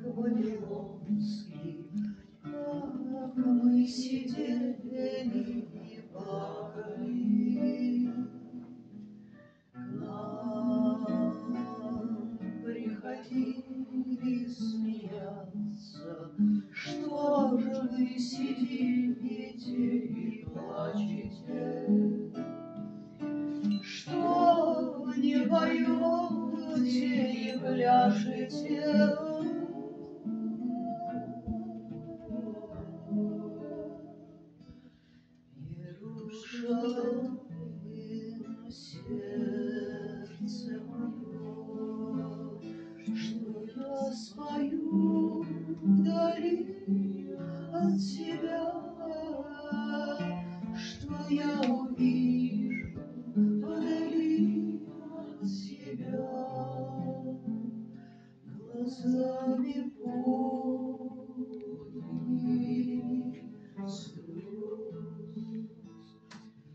Вавилонский, как мы сидели и плакали. К нам приходили смеяться. Что же вы сидите и плачете? Что не поете и пляшете? Иерушалаим, сердце мое, что я спою вдали от тебя, что я увижу вдали от тебя, глазами полными слез.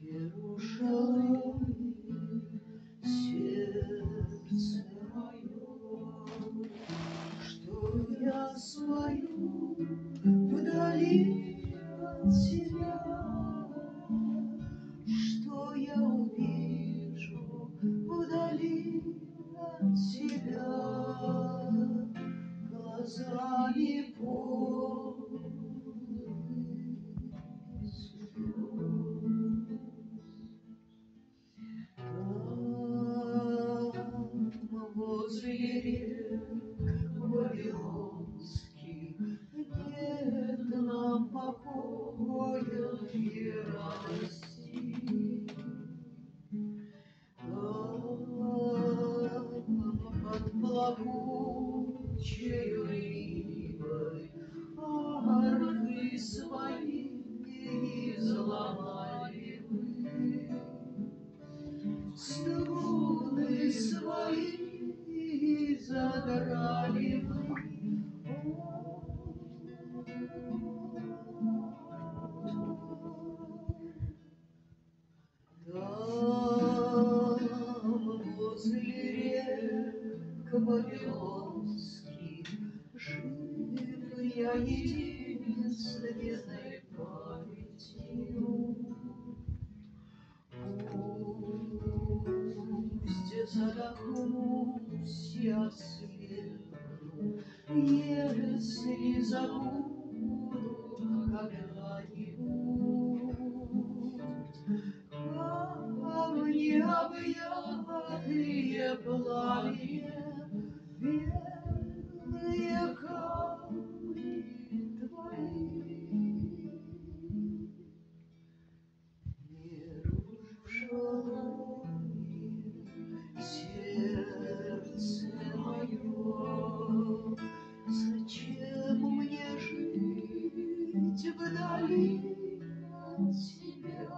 Иерушалаим, сердце мое, что я свою вдали от тебя, что я увижу вдали от тебя, глазами полными слез. Там возле рек вавилонских нет нам покоя и радости. Там под плакучею ивой арфы свои изломали мы, струны свои задрали мы. Там возле рек вавилонских жив я единственной памятью. Пусть задохнусь я свету, если забуду когда-нибудь камни объятые пламенем, верные камни твои. Иерушалаим, сердце мое, зачем мне жить вдали от тебя?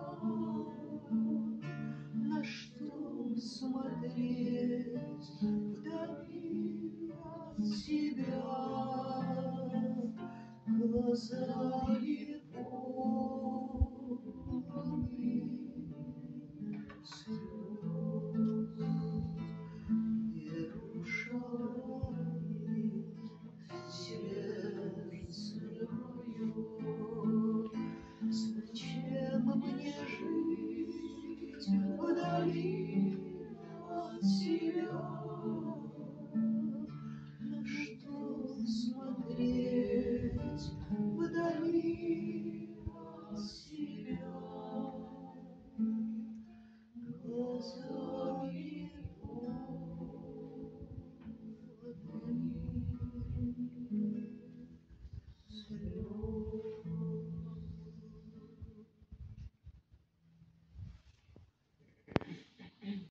На что смотреть вдали от тебя, глазами